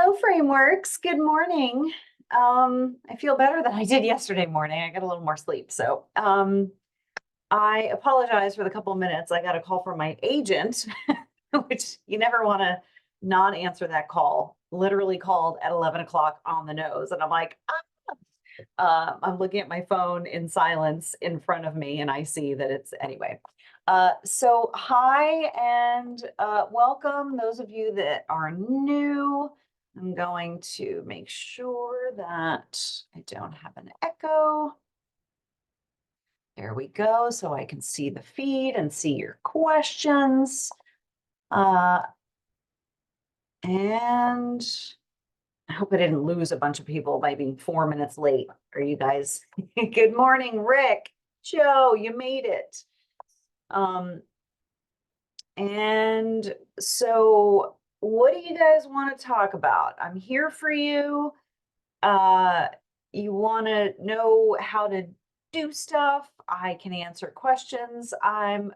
Hello, Frameworks. Good morning. I feel better than I did yesterday morning. I got a little more sleep. I apologize for the couple of minutes. I got a call from my agent, which you never want to not answer that call. Literally called at 11 o'clock on the nose. And I'm like, I'm looking at my phone in silence in front of me, and I see that it's anyway. So hi and welcome those of you that are new. I'm going to make sure that I don't have an echo. There we go. So I can see the feed and see your questions. And I hope I didn't lose a bunch of people by being 4 minutes late. Are you guys? Good morning, Rick, Joe, you made it. And so what do you guys want to talk about? I'm here for you. You want to know how to do stuff. I can answer questions.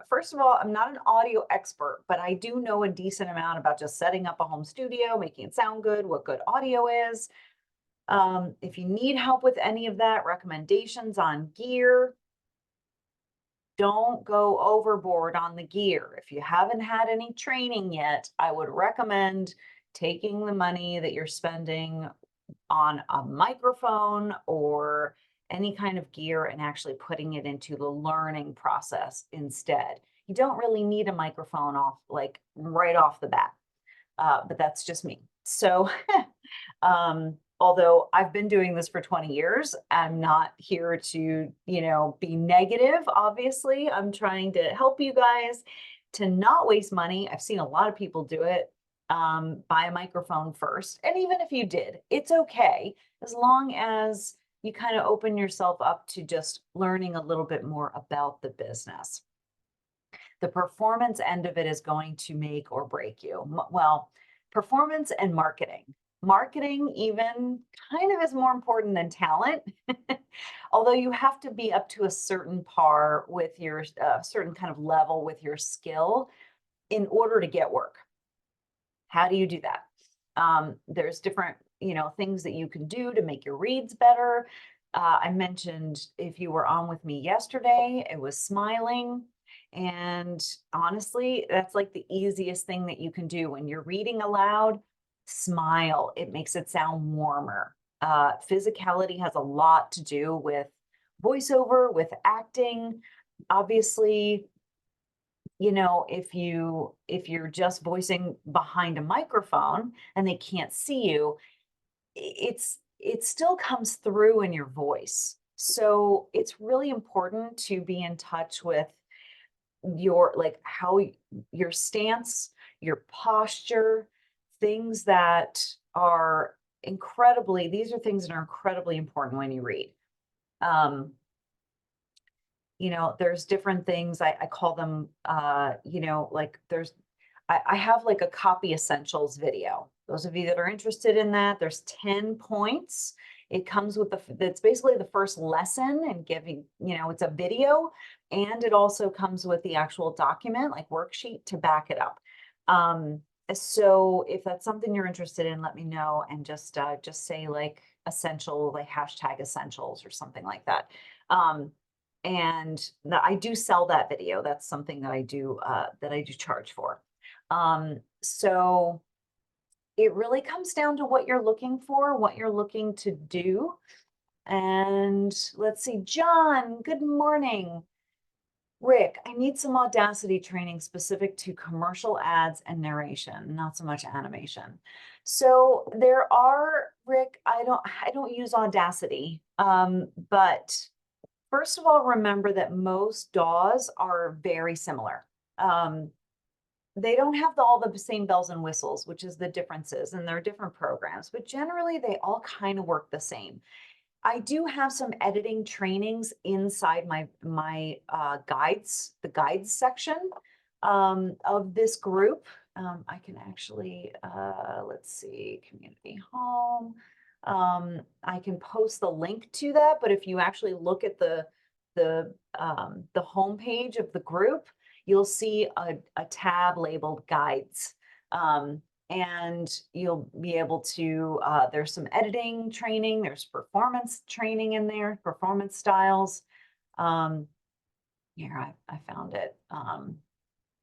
First of all, I'm not an audio expert, but I do know a decent amount about just setting up a home studio, making it sound good, what good audio is. If you need help with any of that, recommendations on gear, don't go overboard on the gear. If you haven't had any training yet, I would recommend taking the money that you're spending on a microphone or any kind of gear and actually putting it into the learning process instead. You don't really need a microphone right off the bat, but that's just me. So although I've been doing this for 20 years, I'm not here to, be negative. Obviously, I'm trying to help you guys to not waste money. I've seen a lot of people do it. Buy a microphone first. And even if you did, it's okay, as long as you kind of open yourself up to just learning a little bit more about the business. The performance end of it is going to make or break you. Well, performance and marketing. Marketing even kind of is more important than talent, although you have to be up to a certain par with your certain kind of level with your skill in order to get work. How do you do that? There's different, things that you can do to make your reads better. I mentioned if you were on with me yesterday, it was smiling. And honestly, that's like the easiest thing that you can do when you're reading aloud. Smile. It makes it sound warmer. Physicality has a lot to do with voiceover, with acting. Obviously, if you're just voicing behind a microphone and they can't see you, it still comes through in your voice. So it's really important to be in touch with your stance, your posture, things that are these are things that are incredibly important when you read. There's different things. I call them, I have like a copy essentials video. Those of you that are interested in that, there's 10 points. It comes with it's basically the first lesson and giving, it's a video, and it also comes with the actual document, like worksheet to back it up. So if that's something you're interested in, let me know, and just say like essential, like hashtag essentials or something like that. And I do sell that video. That's something that I do charge for. So it really comes down to what you're looking for, what you're looking to do. And let's see, John, good morning. Rick, I need some Audacity training specific to commercial ads and narration, not so much animation. So there are, Rick, I don't use Audacity, but first of all, remember that most DAWs are very similar. They don't have all the same bells and whistles, which is the differences, and they're different programs, but generally they all kind of work the same. I do have some editing trainings inside my guides, the guides section of this group. I can actually, let's see, community home. I can post the link to that, but if you actually look at the homepage of the group, you'll see a tab labeled guides. and you'll be able to, there's some editing training, there's performance training in there, performance styles. Here, I found it.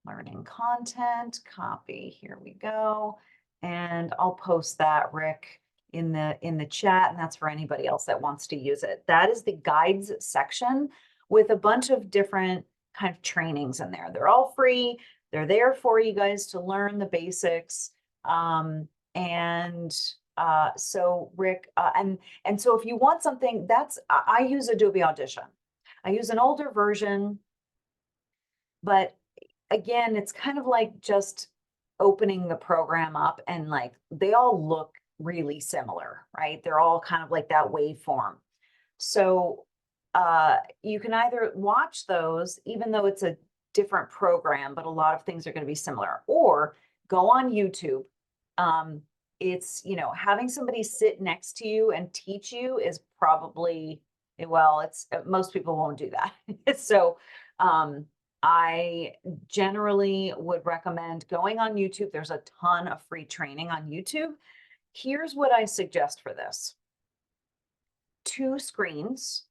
Learning content, copy, here we go. And I'll post that, Rick, in the chat, and that's for anybody else that wants to use it. That is the guides section with a bunch of different kind of trainings in there. They're all free. They're there for you guys to learn the basics. So Rick, and so if you want something, I use Adobe Audition. I use an older version, but again, it's kind of like just opening the program up, and like they all look really similar, right? They're all kind of like that waveform. So you can either watch those, even though it's a different program, but a lot of things are going to be similar, or go on YouTube. It's, having somebody sit next to you and teach you is probably, well, it's most people won't do that. So I generally would recommend going on YouTube. There's a ton of free training on YouTube. Here's what I suggest for this. 2 screens,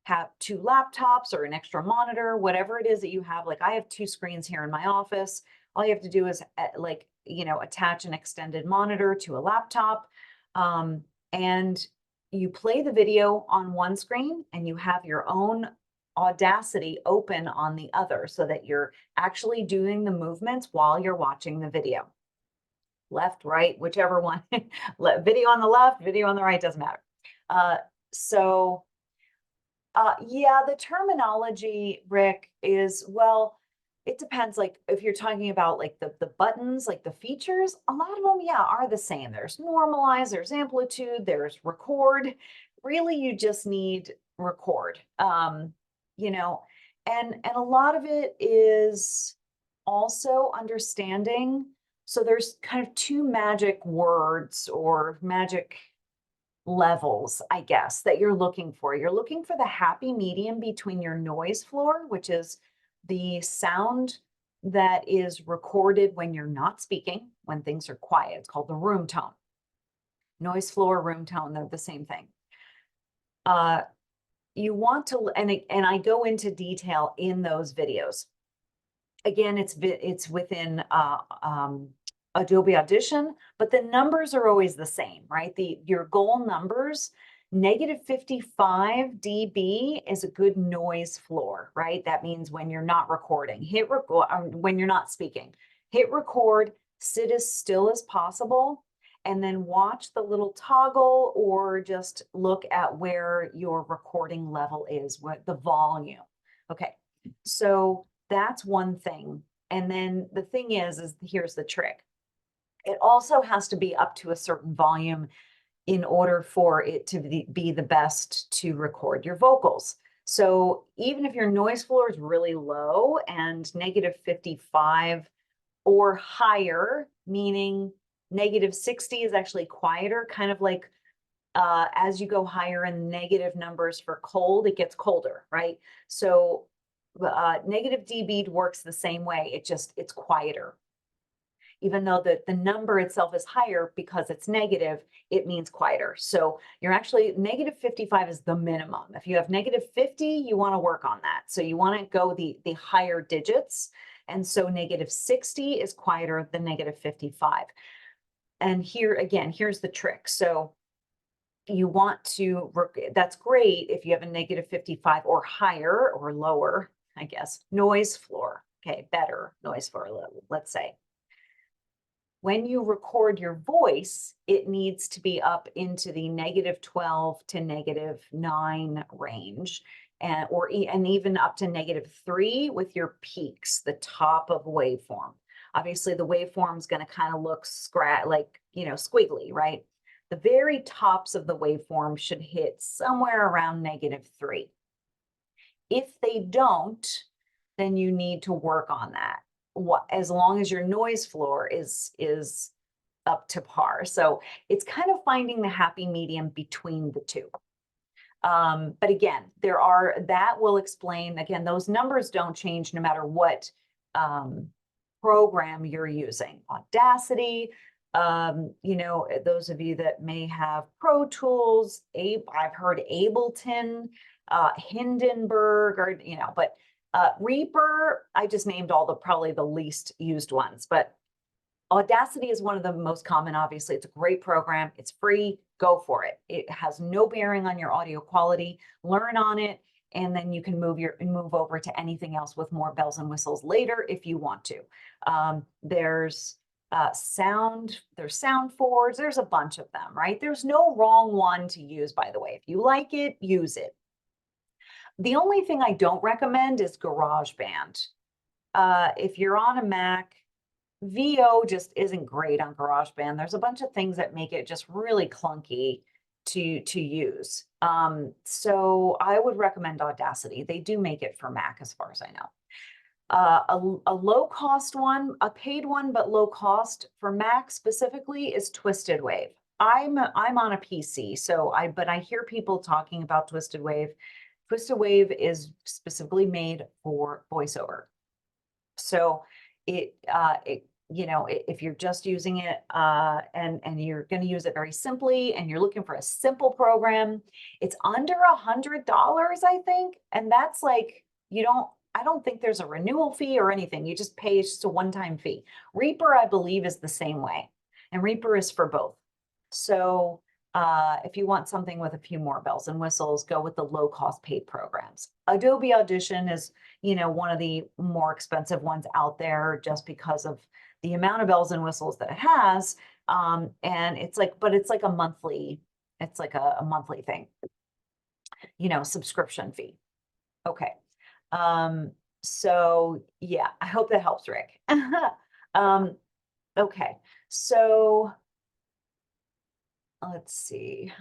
have 2 laptops or an extra monitor, whatever it is that you have. Like I have 2 screens here in my office. All you have to do is attach an extended monitor to a laptop. And you play the video on one screen and you have your own Audacity open on the other, so that you're actually doing the movements while you're watching the video. Left, right, whichever one. Video on the left, video on the right, doesn't matter. Yeah, the terminology, Rick, is, well, it depends. Like if you're talking about like the buttons, like the features, a lot of them, yeah, are the same. There's normalize, there's amplitude, there's record. Really, you just need record. And a lot of it is also understanding. So there's kind of 2 magic words or magic levels, I guess, that you're looking for. You're looking for the happy medium between your noise floor, which is the sound that is recorded when you're not speaking, when things are quiet. It's called the room tone. Noise floor, room tone, they're the same thing. You want to, and I go into detail in those videos. Again, it's within Adobe Audition, but the numbers are always the same, right? Your goal numbers, -55 dB is a good noise floor, right? That means when you're not recording, hit record, when you're not speaking, hit record, sit as still as possible, and then watch the little toggle, or just look at where your recording level is, what the volume. Okay, so that's one thing. And then the thing is here's the trick. It also has to be up to a certain volume in order for it to be the best to record your vocals. So even if your noise floor is really low and -55 or higher, meaning -60 is actually quieter, kind of like as you go higher in negative numbers for cold, it gets colder, right? So negative dB works the same way. It's quieter. Even though the number itself is higher, because it's negative, it means quieter. So you're actually, -55 is the minimum. If you have -50, you want to work on that. So you want to go the higher digits. And so -60 is quieter than -55. And here again, here's the trick. So you want to, that's great if you have a -55 or higher or lower, I guess, noise floor. Okay, better noise floor, let's say. When you record your voice, it needs to be up into the -12 to -9 range, and even up to -3 with your peaks, the top of waveform. Obviously, the waveform is going to kind of look squiggly, right? The very tops of the waveform should hit somewhere around -3. If they don't, then you need to work on that. As long as your noise floor is up to par. So it's kind of finding the happy medium between the two. But again, that will explain, again, those numbers don't change no matter what program you're using. Audacity, You know, those of you that may have Pro Tools, I've heard Ableton, Hindenburg, or, you know, but Reaper, I just named all the probably the least used ones, but Audacity is one of the most common, obviously. It's a great program. It's free. Go for it. It has no bearing on your audio quality. Learn on it, and then you can move over to anything else with more bells and whistles later if you want to. There's sound forwards. There's a bunch of them, right? There's no wrong one to use, by the way. If you like it, use it. The only thing I don't recommend is GarageBand. If you're on a Mac, VO just isn't great on GarageBand. There's a bunch of things that make it just really clunky to use. So I would recommend Audacity. They do make it for Mac as far as I know. A low cost one, a paid one, but low cost for Mac specifically is Twisted Wave. I'm on a PC, but I hear people talking about Twisted Wave. Twisted Wave is specifically made for voiceover. So you know, if you're just using it and you're going to use it very simply and you're looking for a simple program, it's under $100, I think. And that's like, I don't think there's a renewal fee or anything. You just pay just a one-time fee. Reaper, I believe, is the same way. And Reaper is for both. So if you want something with a few more bells and whistles, go with the low-cost paid programs. Adobe Audition is, you know, one of the more expensive ones out there just because of the amount of bells and whistles that it has. And it's like, but it's like a monthly thing, you know, subscription fee. Okay. So yeah, I hope that helps, Rick. Okay. So let's see,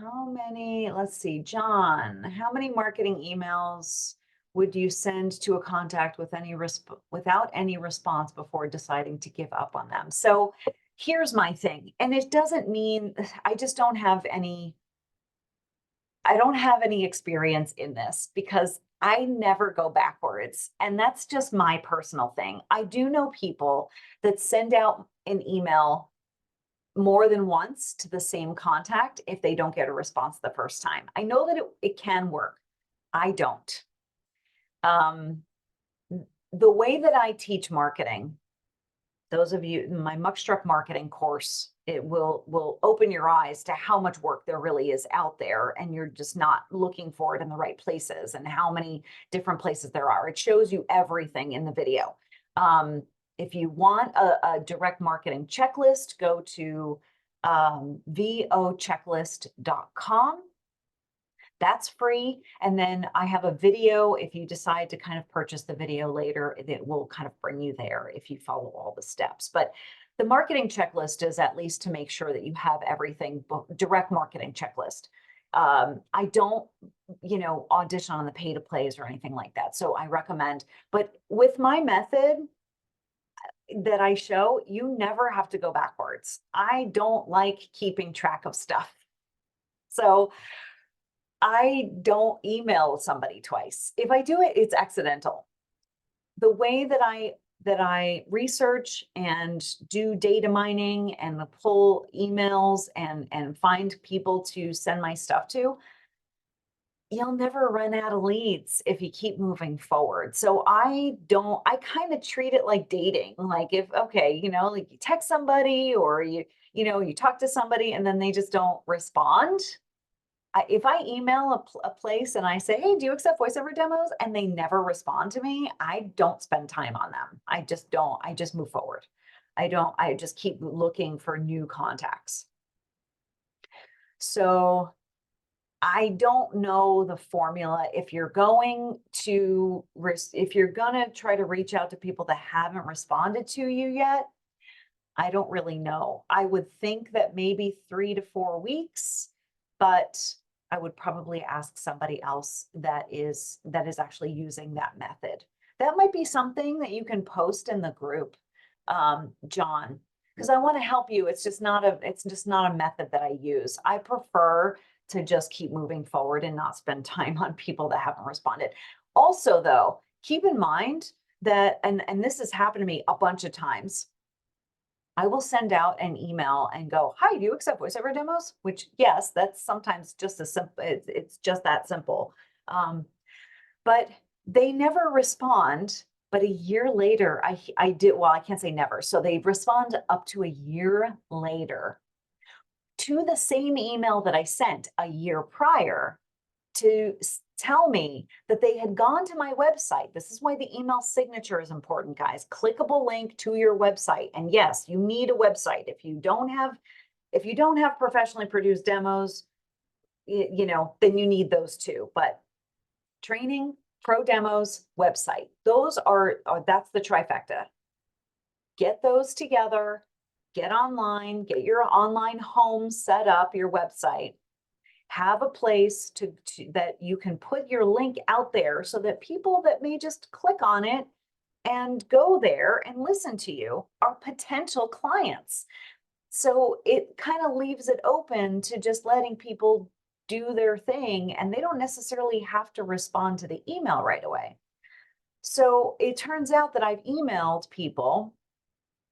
John, how many marketing emails would you send to a contact with without any response before deciding to give up on them? So here's my thing, and it doesn't mean I don't have any experience in this because I never go backwards. And that's just my personal thing. I do know people that send out an email more than once to the same contact if they don't get a response the first time. I know that it can work. I don't. The way that I teach marketing, those of you, my Muckstruck marketing course, it will open your eyes to how much work there really is out there, and you're just not looking for it in the right places and how many different places there are. It shows you everything in the video. If you want a direct marketing checklist, go to vochecklist.com. That's free. And then I have a video. If you decide to kind of purchase the video later, it will kind of bring you there if you follow all the steps. But the marketing checklist is at least to make sure that you have everything, direct marketing checklist. I don't, you know, audition on the pay to plays or anything like that. So I recommend, but with my method that I show, you never have to go backwards. I don't like keeping track of stuff. So I don't email somebody twice. If I do it, it's accidental. The way that I research and do data mining and pull emails and find people to send my stuff to, you'll never run out of leads if you keep moving forward. So I kind of treat it like dating. Like okay, you know, like you text somebody or you talk to somebody and then they just don't respond. If I email a place and I say, hey, do you accept voiceover demos? And they never respond to me, I don't spend time on them. I just don't. I just move forward. I just keep looking for new contacts. So I don't know the formula. If you're going to try to reach out to people that haven't responded to you yet, I don't really know. I would think that maybe 3 to 4 weeks, but I would probably ask somebody else that is actually using that method. That might be something that you can post in the group, John, because I want to help you. It's just not a method that I use. I prefer to just keep moving forward and not spend time on people that haven't responded. Also, though, keep in mind that, and this has happened to me a bunch of times, I will send out an email and go, "Hi, do you accept voiceover demos?" Which, yes, that's sometimes just as simple. It's just that simple. Um, but they never respond. But a year later, I did. Well, I can't say never. So they respond up to a year later to the same email that I sent a year prior to tell me that they had gone to my website. This is why the email signature is important, guys. Clickable link to your website. And yes, you need a website. If you don't have professionally produced demos, then you need those too. But training, pro demos, website, those that's the trifecta. Get those together, get online, get your online home set up, your website, have a place that you can put your link out there so that people that may just click on it and go there and listen to you are potential clients. So it kind of leaves it open to just letting people do their thing, and they don't necessarily have to respond to the email right away. So it turns out that I've emailed people,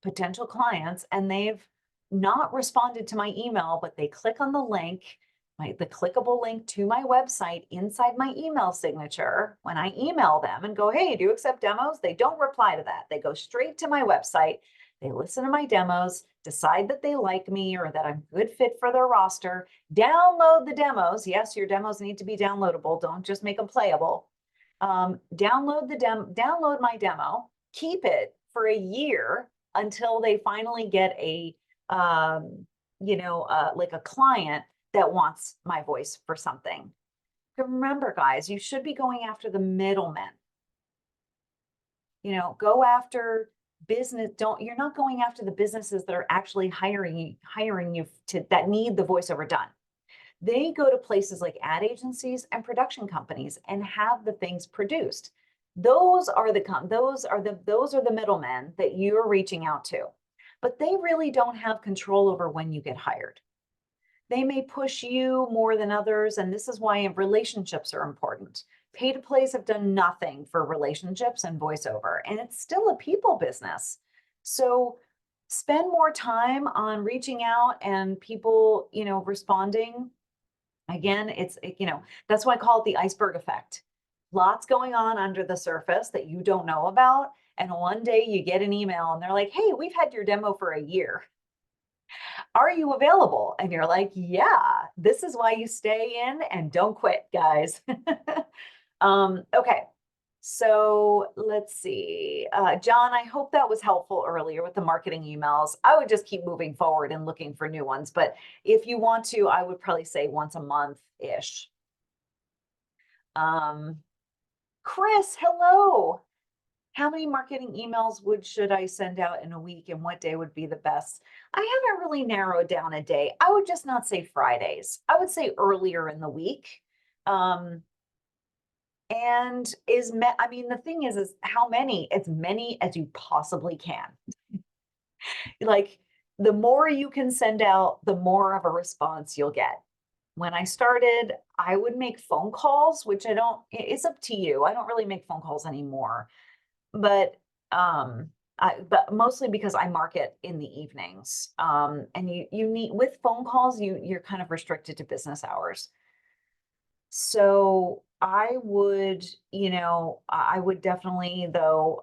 potential clients, and they've not responded to my email, but they click on the link, the clickable link to my website inside my email signature. When I email them and go, "Hey, do you accept demos?" They don't reply to that. They go straight to my website. They listen to my demos, decide that they like me or that I'm a good fit for their roster, download the demos. Yes, your demos need to be downloadable. Don't just make them playable. Download my demo, keep it for a year until they finally get like a client that wants my voice for something. Remember, guys, you should be going after the middlemen. Go after business. You're not going after the businesses that are actually hiring you that need the voiceover done. They go to places like ad agencies and production companies and have the things produced. Those are the middlemen that you're reaching out to. But they really don't have control over when you get hired. They may push you more than others, and this is why relationships are important. Pay to plays have done nothing for relationships and voiceover, and it's still a people business. So spend more time on reaching out and people, responding. Again, that's why I call it the iceberg effect. Lots going on under the surface that you don't know about. And one day you get an email and they're like, "Hey, we've had your demo for a year. Are you available?" And you're like, "Yeah, this is why you stay in and don't quit, guys." Okay. So let's see. John, I hope that was helpful earlier with the marketing emails. I would just keep moving forward and looking for new ones. But if you want to, I would probably say once a month-ish. Chris, hello. How many marketing emails should I send out in a week, and what day would be the best? I haven't really narrowed down a day. I would just not say Fridays. I would say earlier in the week. And the thing is how many? As many as you possibly can. Like, the more you can send out, the more of a response you'll get. When I started, I would make phone calls, which it's up to you. I don't really make phone calls anymore, but but mostly because I market in the evenings. And you need, with phone calls, you're kind of restricted to business hours. So I would, definitely though,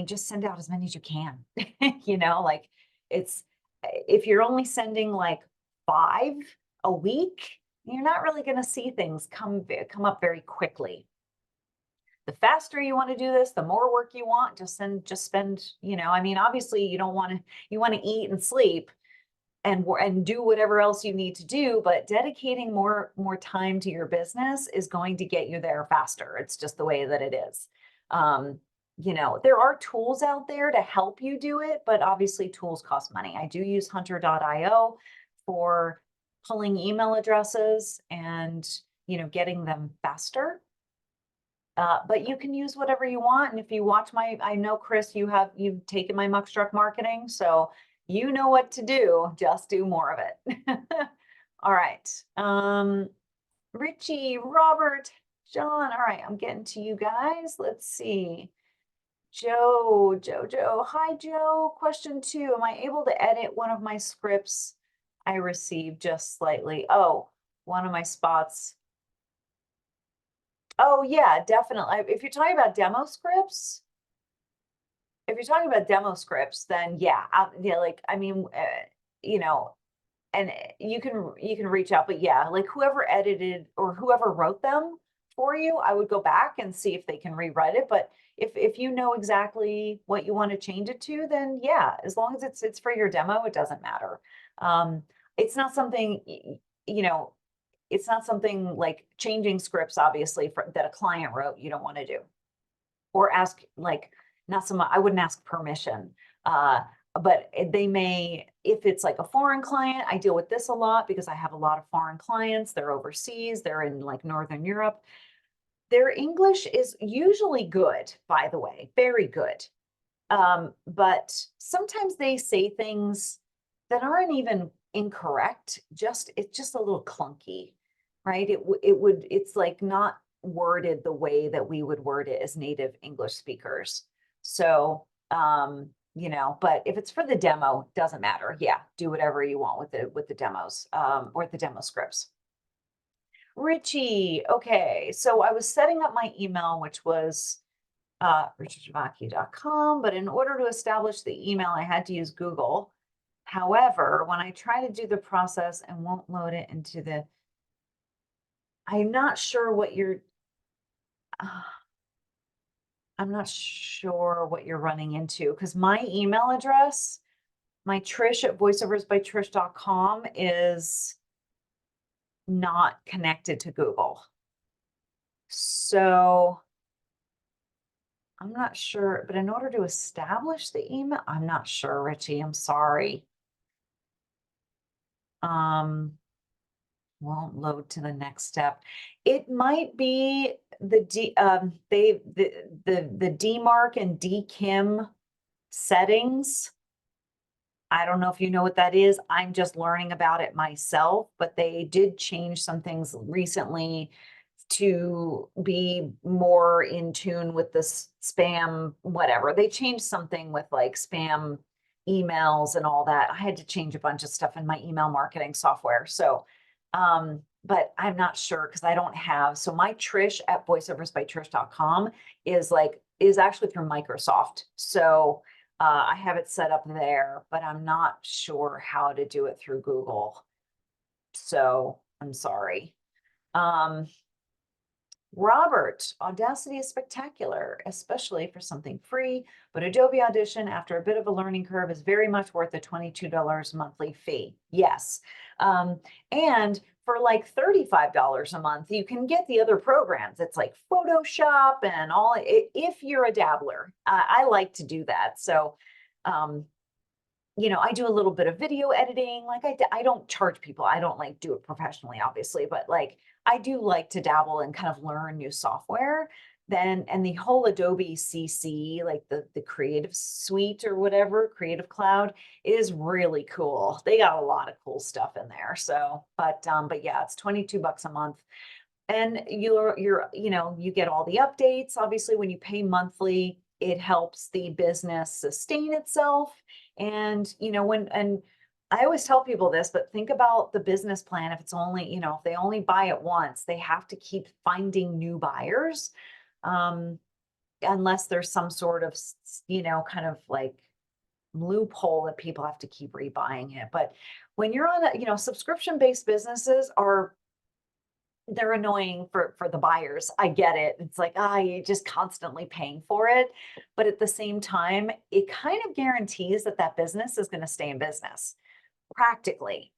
just send out as many as you can. Like, it's if you're only sending like 5 a week, you're not really going to see things come up very quickly. The faster you want to do this, the more work you want, just spend, obviously you want to eat and sleep and do whatever else you need to do, but dedicating more time to your business is going to get you there faster. It's just the way that it is. There are tools out there to help you do it, but obviously tools cost money. I do use hunter.io for pulling email addresses and, getting them faster. But you can use whatever you want. And if you watch I know, Chris, you've taken my Muckstruck marketing, so you know what to do. Just do more of it. All right. Richie, Robert, John. All right, I'm getting to you guys. Let's see. Joe. Hi, Joe. Question 2. Am I able to edit one of my scripts I received just slightly? Oh, one of my spots. Oh, yeah, definitely. If you're talking about demo scripts, then yeah, yeah, like, I mean, you know, and you can reach out, but yeah, like whoever edited or whoever wrote them for you, I would go back and see if they can rewrite it. But if you know exactly what you want to change it to, then yeah, as long as it's for your demo, it doesn't matter. Um, it's not something you know, it's not something like changing scripts, obviously, that a client wrote, you don't want to do or ask like not so much. I wouldn't ask permission. Uh, but they may, if it's like a foreign client, I deal with this a lot because I have a lot of foreign clients. They're overseas, they're in like Northern Europe. Their English is usually good, by the way, very good. But sometimes they say things that aren't even incorrect, it's just a little clunky, right? It's like not worded the way that we would word it as native English speakers. So, but if it's for the demo, doesn't matter. Yeah, do whatever you want with the demos, or the demo scripts. Richie, okay, so I was setting up my email, which was richardjavaki.com, but in order to establish the email, I had to use Google. However, when I try to do the process and won't load it into I'm not sure what you're, uh, I'm not sure what you're running into because my email address, my Trish at voiceoversbytrish.com is not connected to Google. So I'm not sure, but in order to establish the email, I'm not sure, Richie. I'm sorry. Won't load to the next step. It might be the the DMARC and DKIM settings. I don't know if you know what that is. I'm just learning about it myself, but they did change some things recently to be more in tune with the spam, whatever. They changed something with like spam emails and all that. I had to change a bunch of stuff in my email marketing software. So, but I'm not sure because I don't have, so my Trish at voiceoversbytrish.com is actually through Microsoft. So, I have it set up there, but I'm not sure how to do it through Google. So I'm sorry. Robert, Audacity is spectacular, especially for something free, but Adobe Audition, after a bit of a learning curve, is very much worth the $22 monthly fee. Yes. And for like $35 a month, you can get the other programs. It's like Photoshop and all, if you're a dabbler. I like to do that. So, I do a little bit of video editing. Like I don't charge people. I don't like do it professionally, obviously, but like I do like to dabble and kind of learn new software. And the whole Adobe CC, like the Creative Suite or whatever, Creative Cloud is really cool. They got a lot of cool stuff in there. So, but yeah, it's 22 bucks a month. And you get all the updates. Obviously, when you pay monthly, it helps the business sustain itself. And and I always tell people this, but think about the business plan. If it's only, if they only buy it once, they have to keep finding new buyers. Unless there's some sort of, kind of like loophole that people have to keep rebuying it. But when you're on subscription-based businesses they're annoying for the buyers. I get it. It's like, you're just constantly paying for it. But at the same time, it kind of guarantees that business is going to stay in business practically,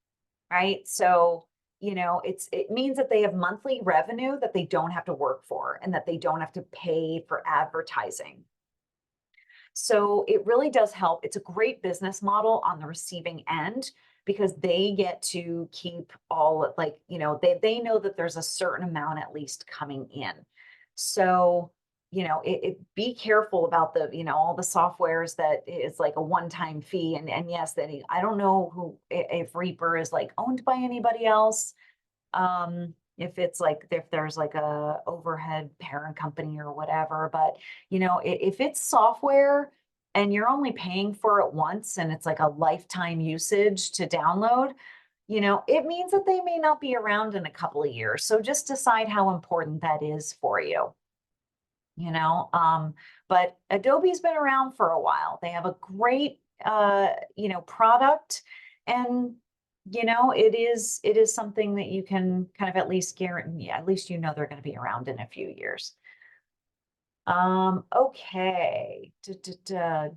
right? So, it means that they have monthly revenue that they don't have to work for and that they don't have to pay for advertising. So it really does help. It's a great business model on the receiving end because they get to keep all like, they know that there's a certain amount at least coming in. So, be careful about all the softwares that is like a one-time fee. And yes, I don't know if Reaper is like owned by anybody else. if it's like, if there's like a overhead parent company or whatever. But if it's software and you're only paying for it once and it's like a lifetime usage to download, it means that they may not be around in a couple of years. So just decide how important that is for you. you know but Adobe's been around for a while. They have a great product, and it is something that you can kind of at least guarantee, at least they're going to be around in a few years. Okay.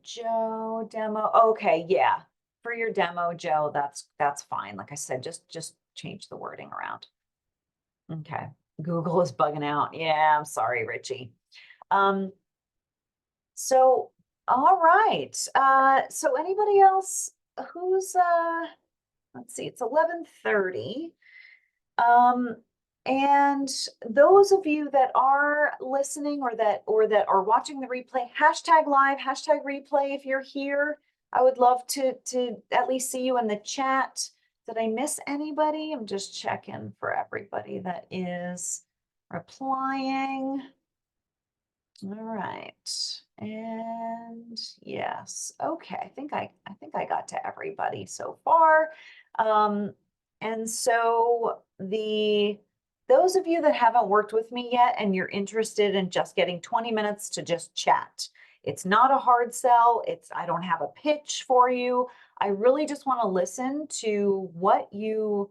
Joe, demo. Okay, yeah. For your demo, Joe, that's fine. Like I said, just change the wording around. Okay. Google is bugging out. Yeah, I'm sorry, Richie. So, all right. So anybody else who's let's see, it's 11:30. Um, and those of you that are listening or that are watching the replay, hashtag live, hashtag replay if you're here. I would love to at least see you in the chat. Did I miss anybody? I'm just checking for everybody that is replying. All right. And yes. Okay. I think I got to everybody so far. And so those of you that haven't worked with me yet and you're interested in just getting 20 minutes to just chat. It's not a hard sell. I don't have a pitch for you. I really just want to listen to what you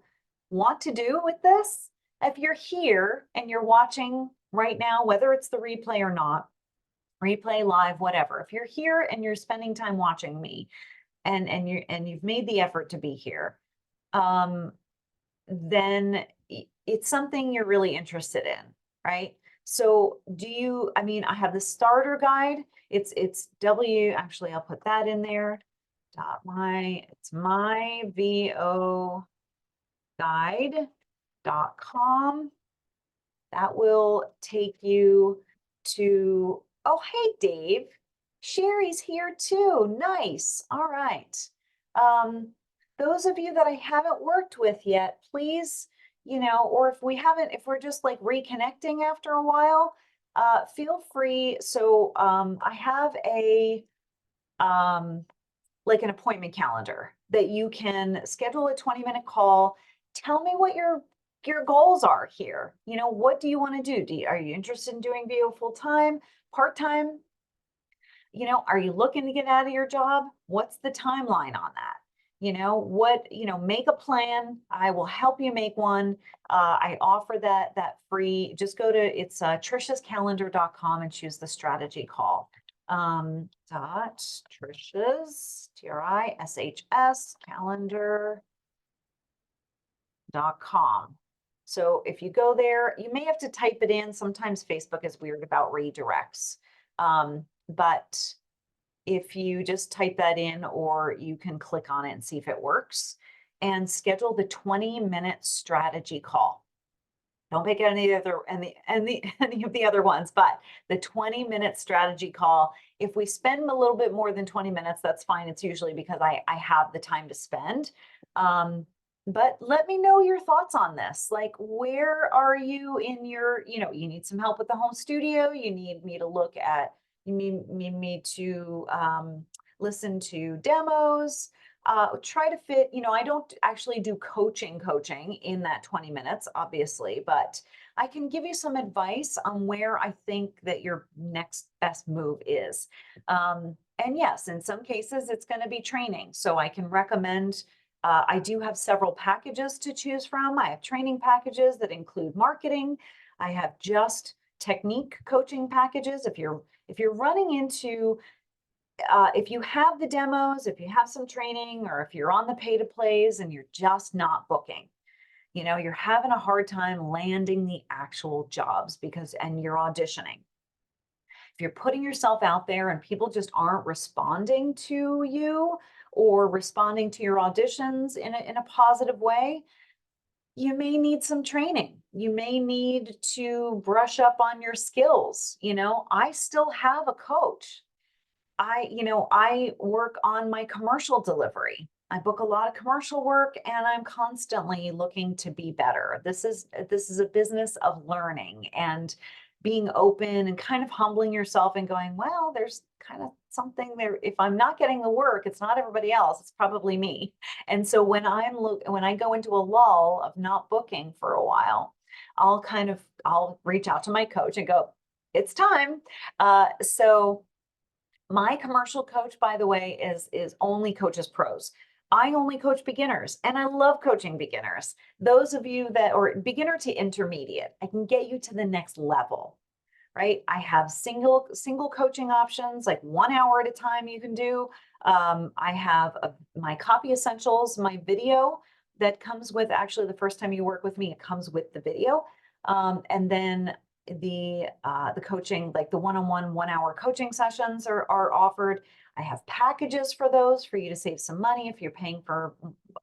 want to do with this. If you're here and you're watching right now, whether it's the replay or not, replay, live, whatever, if you're here and you're spending time watching me and you've made the effort to be here, then it's something you're really interested in, right? So I have the starter guide. It's actually I'll put that in there. It's myvo guide.com. That will take you to, oh, hey, Dave. Sherry's here too. Nice. All right. Those of you that I haven't worked with yet, please, or if we're just like reconnecting after a while, feel free. So I have like an appointment calendar that you can schedule a 20-minute call. Tell me what your goals are here. What do you want to do? Are you interested in doing VO full-time, part-time? Are you looking to get out of your job? What's the timeline on that? Make a plan. I will help you make one. I offer that free. Just go to trishascalendar.com and choose the strategy call. Trish's TRISHS calendar.com. So if you go there, you may have to type it in. Sometimes Facebook is weird about redirects. But if you just type that in, or you can click on it and see if it works, and schedule the 20-minute strategy call. Don't pick any of the other ones, but the 20-minute strategy call. If we spend a little bit more than 20 minutes, that's fine. It's usually because I have the time to spend. But let me know your thoughts on this. Like, where are you in your, you need some help with the home studio. You need me to listen to demos. Try to fit, I don't actually do coaching in that 20 minutes, obviously, but I can give you some advice on where I think that your next best move is. And yes, in some cases, it's going to be training. So I can recommend, I do have several packages to choose from. I have training packages that include marketing. I have just technique coaching packages. If you're running into, if you have the demos, if you have some training, or if you're on the pay to plays and you're just not booking, you're having a hard time landing the actual jobs and you're auditioning. If you're putting yourself out there and people just aren't responding to you or responding to your auditions in a positive way, you may need some training. You may need to brush up on your skills. I still have a coach. I work on my commercial delivery. I book a lot of commercial work, and I'm constantly looking to be better. This is a business of learning and being open and kind of humbling yourself and going, well, there's kind of something there. If I'm not getting the work, it's not everybody else, it's probably me. And so when I go into a lull of not booking for a while, I'll reach out to my coach and go, it's time. So my commercial coach, by the way, is only coaches pros. I only coach beginners, and I love coaching beginners. Those of you that or beginner to intermediate, I can get you to the next level, right? I have single coaching options, like 1 hour at a time you can do. I have my copy essentials, my video that comes with, actually the first time you work with me, it comes with the video. And then the coaching, like the one-on-one 1 hour coaching sessions are offered. I have packages for those for you to save some money if you're paying for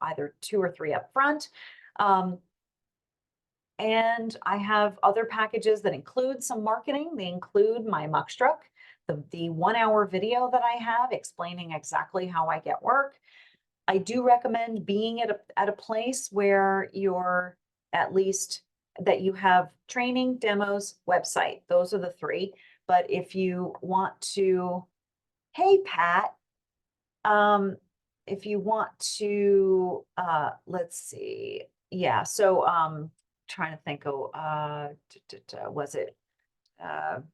either 2 or 3 up front. And I have other packages that include some marketing. They include my muckstruck, the 1 hour video that I have explaining exactly how I get work. I do recommend being at a place where you're at least that you have training, demos, website. Those are the 3. But if you want to, hey, Pat, if you want to, let's see. Yeah, so trying to think of was it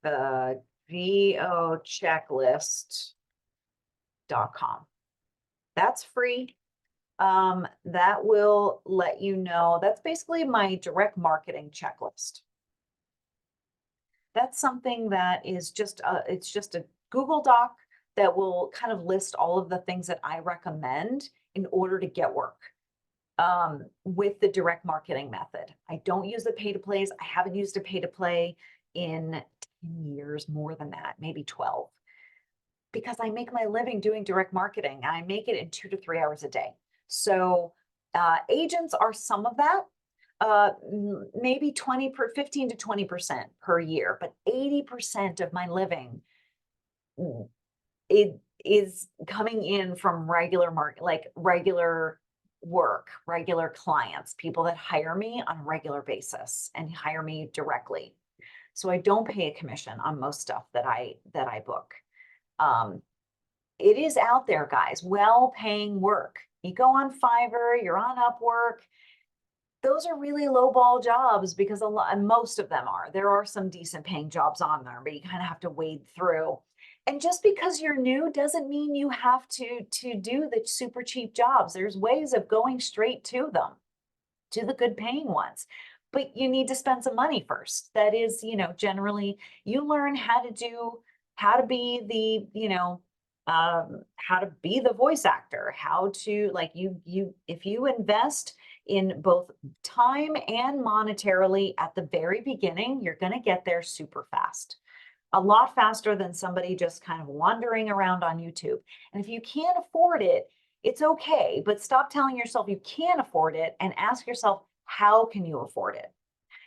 the vochecklist.com. That's free. That will let you know. That's basically my direct marketing checklist. That's something that is it's just a Google Doc that will kind of list all of the things that I recommend in order to get work with the direct marketing method. I don't use the pay to plays. I haven't used a pay to play in 10 years, more than that, maybe 12, because I make my living doing direct marketing. I make it in 2 to 3 hours a day. So agents are some of that, maybe 15 to 20% per year, but 80% of my living, it is coming in from regular market, like regular work, regular clients, people that hire me on a regular basis and hire me directly. So I don't pay a commission on most stuff that I book. It is out there, guys, well-paying work. You go on Fiverr, you're on Upwork. Those are really low-ball jobs because most of them are. There are some decent paying jobs on there, but you kind of have to wade through. And just because you're new doesn't mean you have to do the super cheap jobs. There's ways of going straight to them, to the good paying ones. But you need to spend some money first. That is, generally you learn how to be how to be the voice actor, how to if you invest in both time and monetarily at the very beginning, you're going to get there super fast, a lot faster than somebody just kind of wandering around on YouTube. And if you can't afford it, it's okay, but stop telling yourself you can't afford it and ask yourself, how can you afford it?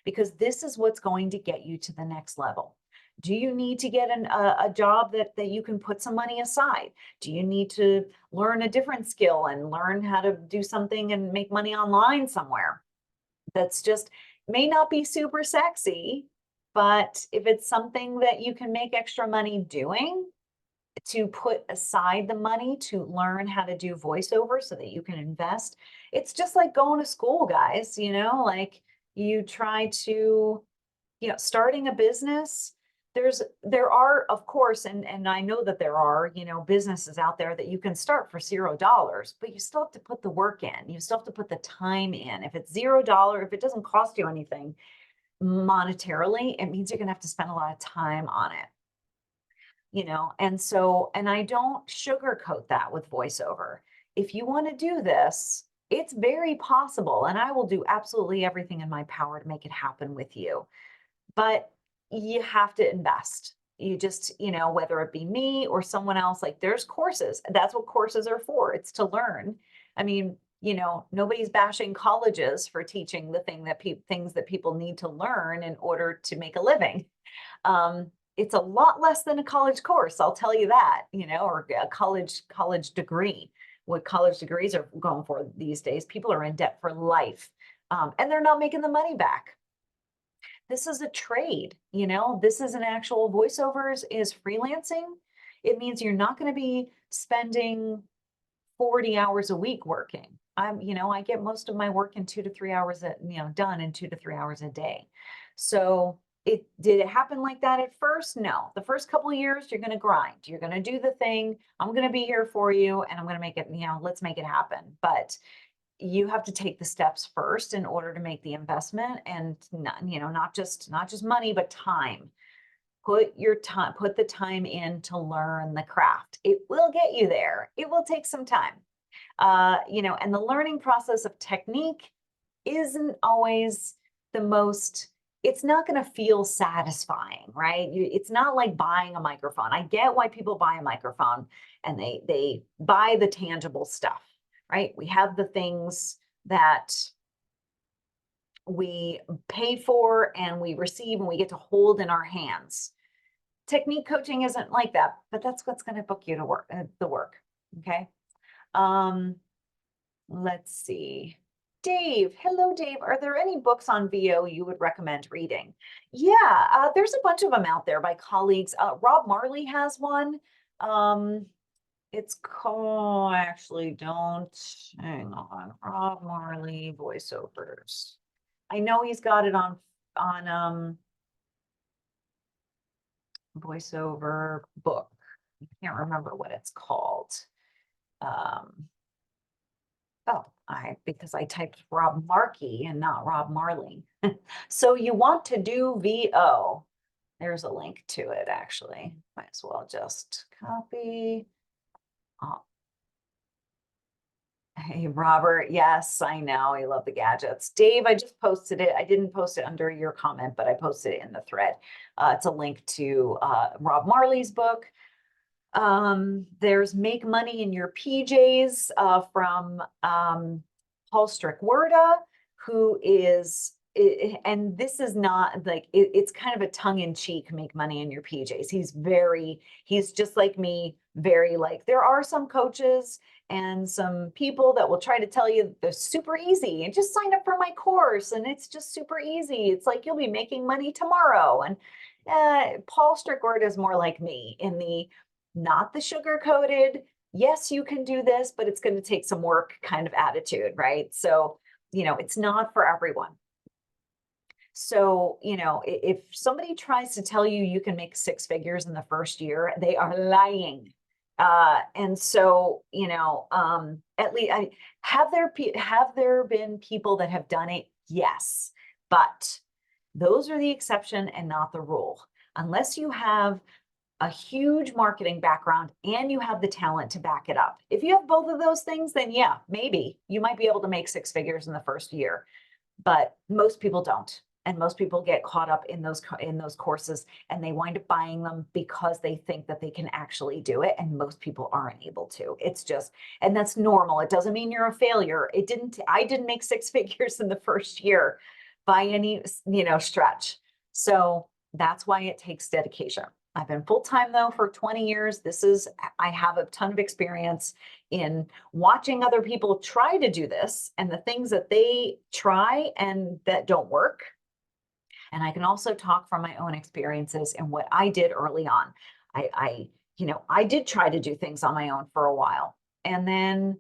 Because this is what's going to get you to the next level. Do you need to get a job that you can put some money aside? Do you need to learn a different skill and learn how to do something and make money online somewhere? That's just may not be super sexy, but if it's something that you can make extra money doing, to put aside the money to learn how to do voiceover so that you can invest. It's just like going to school, guys, like you try to, starting a business. There are, of course, and I know that there are, businesses out there that you can start for $0, but you still have to put the work in. You still have to put the time in. If it's $0, if it doesn't cost you anything monetarily, it means you're going to have to spend a lot of time on it. And I don't sugarcoat that with voiceover. If you want to do this, it's very possible, and I will do absolutely everything in my power to make it happen with you. But you have to invest. You just, whether it be me or someone else, like there's courses. That's what courses are for. It's to learn. I mean, nobody's bashing colleges for teaching the things that people need to learn in order to make a living. It's a lot less than a college course, I'll tell you that, or a college degree. what college degrees are going for these days. People are in debt for life, and they're not making the money back. This is a trade, you know, this is an actual voiceovers is freelancing. It means you're not going to be spending 40 hours a week working. You know, I get most of my work in 2 to 3 hours, done in 2 to 3 hours a day. So did it happen like that at first? No. The first couple of years, you're going to grind. You're going to do the thing. I'm going to be here for you, and I'm going to make it, let's make it happen. But you have to take the steps first in order to make the investment, and not just money, but time. Put the time in to learn the craft. It will get you there. It will take some time. And the learning process of technique isn't always the most, it's not going to feel satisfying, right? It's not like buying a microphone. I get why people buy a microphone, and they buy the tangible stuff, right? We have the things that we pay for and we receive and we get to hold in our hands. Technique coaching isn't like that, but that's what's going to book you to work, the work. Okay. Let's see. Dave, hello, Dave. Are there any books on VO you would recommend reading? Yeah, there's a bunch of them out there by colleagues. Rob Marley has one. It's called, actually, don't, hang on, Rob Marley voiceovers. I know he's got it on voiceover book. I can't remember what it's called. Because I typed Rob Markey and not Rob Marley. So you want to do VO. There's a link to it, actually. Might as well just copy. Oh. Hey, Robert. Yes, I know. I love the gadgets. Dave, I just posted it. I didn't post it under your comment, but I posted it in the thread. It's a link to Rob Marley's book. There's Make Money in Your PJs from Paul Strickwerda, who is, and this is not like, it's kind of a tongue-in-cheek make money in your PJs. He's just like me, very like, there are some coaches and some people that will try to tell you they're super easy and just sign up for my course and it's just super easy. It's like you'll be making money tomorrow. And Paul Strickwerda is more like me in the not the sugar-coated, yes, you can do this, but it's going to take some work kind of attitude, right? So, it's not for everyone. So, if somebody tries to tell you you can make 6 figures in the first year, they are lying. And so, at least have there been people that have done it? Yes, but those are the exception and not the rule. Unless you have a huge marketing background and you have the talent to back it up. If you have both of those things, then yeah, maybe you might be able to make 6 figures in the first year, but most people don't. And most people get caught up in those courses and they wind up buying them because they think that they can actually do it. And most people aren't able to. It's just, and that's normal. It doesn't mean you're a failure. I didn't make 6 figures in the first year by any, stretch. So that's why it takes dedication. I've been full-time though for 20 years. I have a ton of experience in watching other people try to do this and the things that they try and that don't work. And I can also talk from my own experiences and what I did early on. I did try to do things on my own for a while. And then,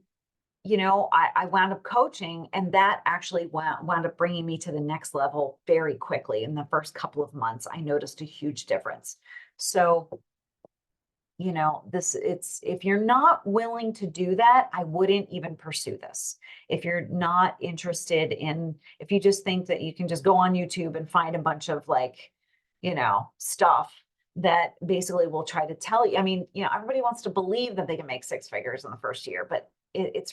I wound up coaching, and that actually wound up bringing me to the next level very quickly. In the first couple of months, I noticed a huge difference. So, if you're not willing to do that, I wouldn't even pursue this. If you're not interested if you just think that you can just go on YouTube and find a bunch of stuff that basically will try to tell you, everybody wants to believe that they can make 6 figures in the first year, but it's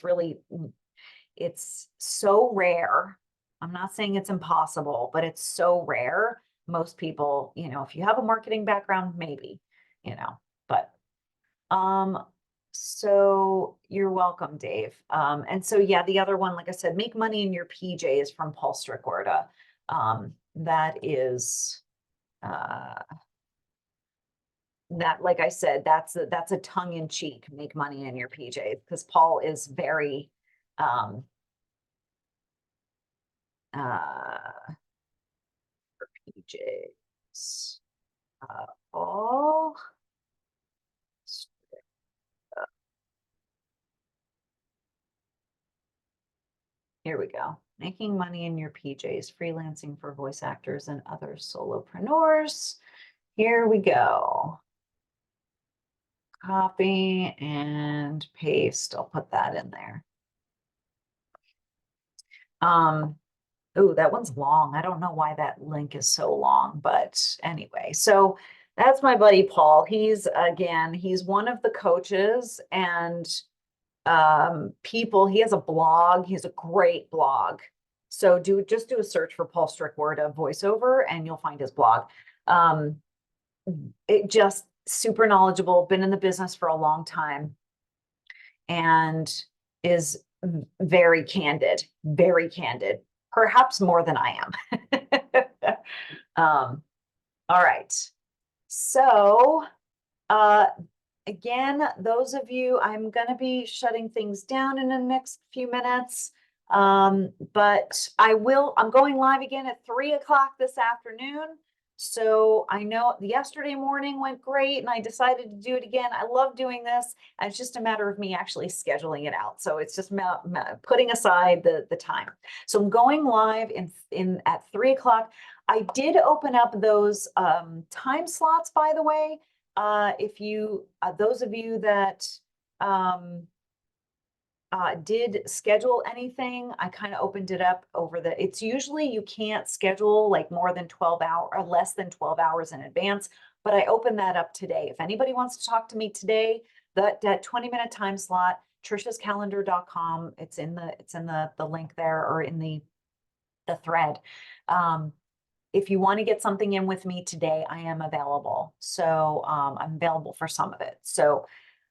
so rare. I'm not saying it's impossible, but it's so rare. Most people, if you have a marketing background, maybe, but, so you're welcome, Dave. And so, yeah, the other one, like I said, Make Money in Your PJ is from Paul Strickwerda. That is, that, like I said, that's a tongue in cheek, make money in your PJs, because Paul is very, for PJs, Paul. Here we go. Making money in your PJs, freelancing for voice actors and other solopreneurs. Here we go. Copy and paste. I'll put that in there. Oh, that one's long. I don't know why that link is so long, but anyway, so that's my buddy Paul. He's one of the coaches and people. He has a blog. He has a great blog. So just do a search for Paul Strickward of Voiceover and you'll find his blog. It just super knowledgeable, been in the business for a long time, and is very candid, perhaps more than I am. All right. So, again, those of you, I'm going to be shutting things down in the next few minutes. But I'm going live again at 3 o'clock this afternoon. So I know yesterday morning went great and I decided to do it again. I love doing this. And it's just a matter of me actually scheduling it out. So it's just putting aside the time. So I'm going live in at 3 o'clock. I did open up those time slots, by the way. If you, those of you that did schedule anything, I kind of opened it up it's usually you can't schedule like more than 12 hours or less than 12 hours in advance, but I opened that up today. If anybody wants to talk to me today, that 20-minute time slot, trishascalendar.com, it's in the link there or in the thread. If you want to get something in with me today, I am available. So I'm available for some of it. So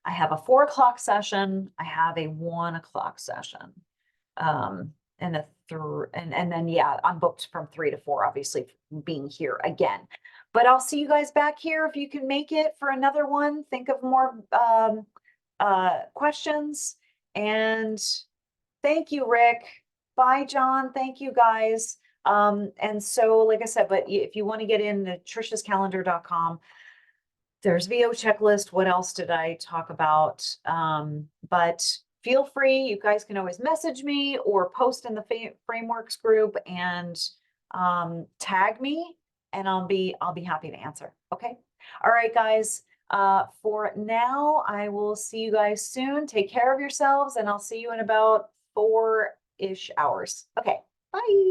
I have a 4 o'clock session. I have a 1 o'clock session. And then, yeah, I'm booked from 3 to 4, obviously being here again. But I'll see you guys back here if you can make it for another one. Think of more questions. And thank you, Rick. Bye, John. Thank you, guys. And so, like I said, but if you want to get in to trishascalendar.com, there's VO checklist. What else did I talk about? But feel free, you guys can always message me or post in the frameworks group and tag me and I'll be happy to answer. Okay. All right, guys. For now, I will see you guys soon. Take care of yourselves and I'll see you in about 4-ish hours. Okay. Bye.